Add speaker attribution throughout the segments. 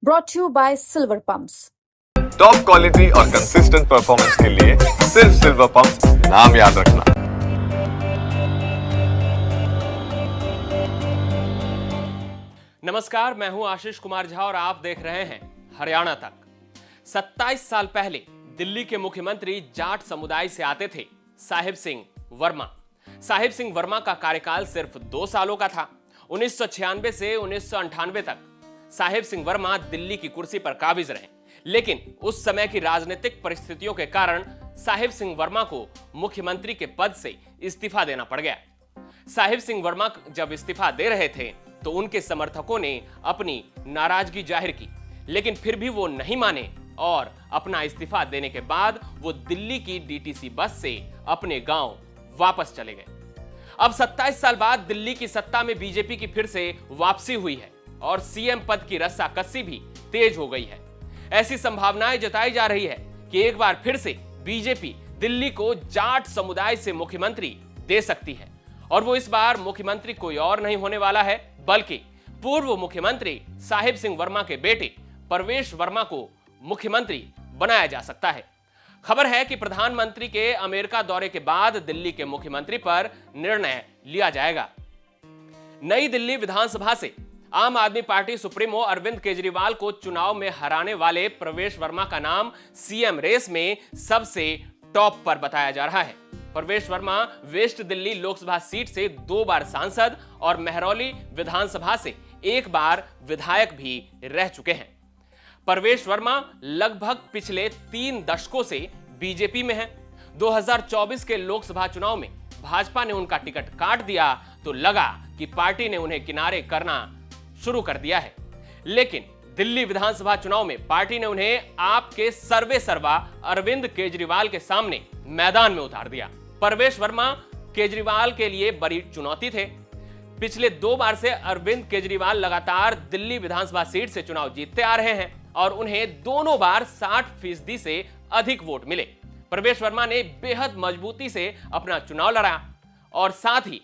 Speaker 1: brought to you by Silver Pumps.
Speaker 2: Top quality और consistent performance के लिए सिर्फ सिल्वर पंप्स नाम याद रखना।
Speaker 3: नमस्कार, मैं हूं आशीष कुमार झा और आप देख रहे हैं हरियाणा तक। 27 साल पहले दिल्ली के मुख्यमंत्री जाट समुदाय से आते थे साहिब सिंह वर्मा। साहिब सिंह वर्मा का कार्यकाल सिर्फ 2 सालों का था। 1996 से 1998 तक साहिब सिंह वर्मा दिल्ली की कुर्सी पर काबिज रहे, लेकिन उस समय की राजनीतिक परिस्थितियों के कारण साहिब सिंह वर्मा को मुख्यमंत्री के पद से इस्तीफा देना पड़ गया। साहिब सिंह वर्मा जब इस्तीफा दे रहे थे तो उनके समर्थकों ने अपनी नाराजगी जाहिर की, लेकिन फिर भी वो नहीं माने और अपना इस्तीफा देने के बाद वो दिल्ली की डीटीसी बस से अपने गांव वापस चले गए। अब 27 साल बाद दिल्ली की सत्ता में बीजेपी की फिर से वापसी हुई है और सीएम पद की रस्साकसी भी तेज हो गई है। ऐसी संभावनाएं जताई जा रही है कि एक बार फिर से बीजेपी दिल्ली को जाट समुदाय से मुख्यमंत्री दे सकती है, और वो इस बार मुख्यमंत्री कोई और नहीं होने वाला है बल्कि पूर्व मुख्यमंत्री साहिब सिंह वर्मा के बेटे परवेश वर्मा को मुख्यमंत्री बनाया जा सकता है। खबर है कि प्रधानमंत्री के अमेरिका दौरे के बाद दिल्ली के मुख्यमंत्री पर निर्णय लिया जाएगा। नई दिल्ली विधानसभा से आम आदमी पार्टी सुप्रीमो अरविंद केजरीवाल को चुनाव में हराने वाले परवेश वर्मा का नाम सीएम रेस में सबसे टॉप पर बताया जा रहा है। परवेश वर्मा वेस्ट दिल्ली लोकसभा सीट से 2 बार सांसद और महरौली विधानसभा से 1 बार विधायक भी रह चुके हैं। परवेश वर्मा लगभग पिछले 3 दशकों से बीजेपी में हैं। 2024 के लोकसभा चुनाव में भाजपा ने उनका टिकट काट दिया तो लगा कि पार्टी ने उन्हें किनारे करना शुरू कर दिया है, लेकिन दिल्ली विधानसभा चुनाव में पार्टी ने उन्हें आपके सर्वे सर्वा अरविंद केजरीवाल के सामने मैदान में उतार दिया। परवेश वर्मा केजरीवाल के लिए बड़ी चुनौती थे। पिछले 2 बार से अरविंद केजरीवाल लगातार दिल्ली विधानसभा सीट से चुनाव जीतते आ रहे हैं और उन्हें दोनों बार 60% से अधिक वोट मिले। परवेश वर्मा ने बेहद मजबूती से अपना चुनाव लड़ा और साथ ही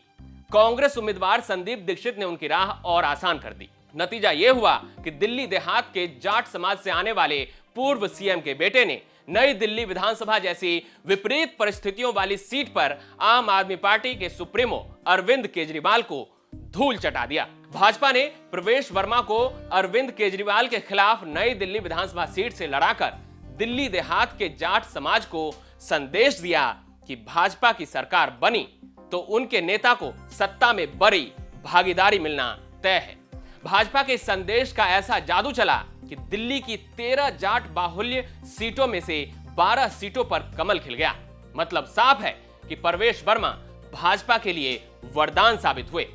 Speaker 3: कांग्रेस उम्मीदवार संदीप दीक्षित ने उनकी राह और आसान कर दी। नतीजा यह हुआ कि दिल्ली देहात के जाट समाज से आने वाले पूर्व सीएम के बेटे ने नई दिल्ली विधानसभा जैसी विपरीत परिस्थितियों वाली सीट पर आम आदमी पार्टी के सुप्रीमो अरविंद केजरीवाल को धूल चटा दिया। भाजपा ने परवेश वर्मा को अरविंद केजरीवाल के खिलाफ नई दिल्ली विधानसभा सीट से लड़ाकर दिल्ली देहात के जाट समाज को संदेश दिया कि भाजपा की सरकार बनी तो उनके नेता को सत्ता में बड़ी भागीदारी मिलना तय है। भाजपा के संदेश का ऐसा जादू चला कि दिल्ली की 13 जाट बाहुल्य सीटों में से 12 सीटों पर कमल खिल गया। मतलब साफ है कि परवेश वर्मा भाजपा के लिए वरदान साबित हुए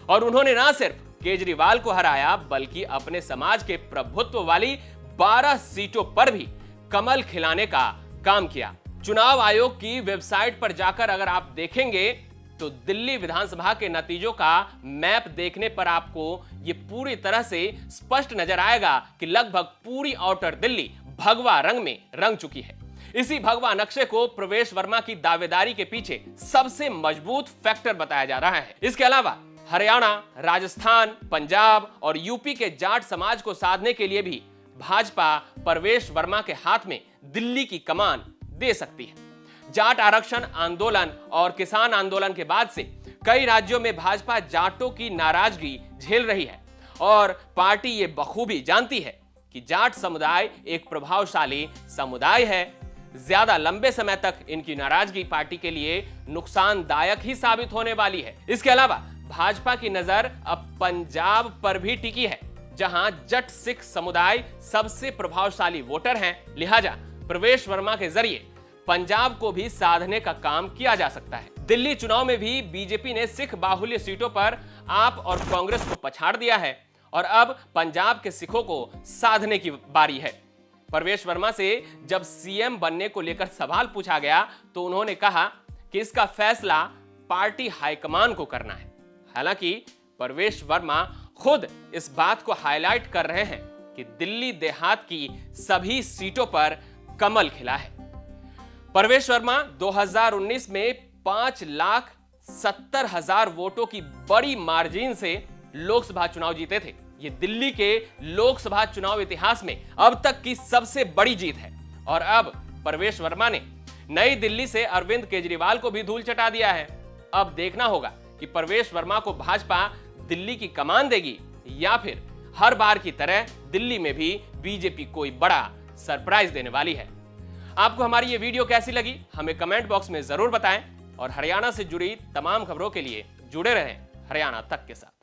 Speaker 3: और उन्होंने ना सिर्फ केजरीवाल को हराया बल्कि अपने समाज के प्रभुत्व वाली 12 सीटों पर भी कमल खिलाने का काम किया। चुनाव आयोग की वेबसाइट पर जाकर अगर आप देखेंगे तो दिल्ली विधानसभा के नतीजों का मैप देखने पर आपको यह पूरी तरह से स्पष्ट नजर आएगा कि लगभग पूरी आउटर दिल्ली भगवा रंग में रंग चुकी है। इसी भगवा नक्शे को परवेश वर्मा की दावेदारी के पीछे सबसे मजबूत फैक्टर बताया जा रहा है। इसके अलावा हरियाणा, राजस्थान, पंजाब और यूपी के जाट समाज को साधने के लिए भी भाजपा परवेश वर्मा के हाथ में दिल्ली की कमान दे सकती है। जाट आरक्षण आंदोलन और किसान आंदोलन के बाद से कई राज्यों में भाजपा जाटों की नाराजगी झेल रही है और पार्टी ये बखूबी जानती है कि जाट समुदाय एक प्रभावशाली समुदाय है। ज्यादा लंबे समय तक इनकी नाराजगी पार्टी के लिए नुकसानदायक ही साबित होने वाली है। इसके अलावा भाजपा की नजर अब पंजाब पर भी टिकी है, जहां जट सिख समुदाय सबसे प्रभावशाली वोटर हैं। लिहाजा परवेश वर्मा के जरिए पंजाब को भी साधने का काम किया जा सकता है। दिल्ली चुनाव में भी बीजेपी ने सिख बाहुल्य सीटों पर आप और कांग्रेस को पछाड़ दिया है और अब पंजाब के सिखों को साधने की बारी है। परवेश वर्मा से जब सीएम बनने को लेकर सवाल पूछा गया तो उन्होंने कहा कि इसका फैसला पार्टी हाईकमान को करना है। हालांकि परवेश वर्मा खुद इस बात को हाईलाइट कर रहे हैं कि दिल्ली देहात की सभी सीटों पर कमल खिला है। परवेश वर्मा 2019 में 5,70,000 वोटों की बड़ी मार्जिन से लोकसभा चुनाव जीते थे। ये दिल्ली के लोकसभा चुनाव इतिहास में अब तक की सबसे बड़ी जीत है। और अब परवेश वर्मा ने नई दिल्ली से अरविंद केजरीवाल को भी धूल चटा दिया है। अब देखना होगा कि परवेश वर्मा को भाजपा दिल्ली की कमान देगी या फिर हर बार की तरह दिल्ली में भी बीजेपी कोई बड़ा सरप्राइज देने वाली है। आपको हमारी ये वीडियो कैसी लगी हमें कमेंट बॉक्स में जरूर बताएं और हरियाणा से जुड़ी तमाम खबरों के लिए जुड़े रहें हरियाणा तक के साथ।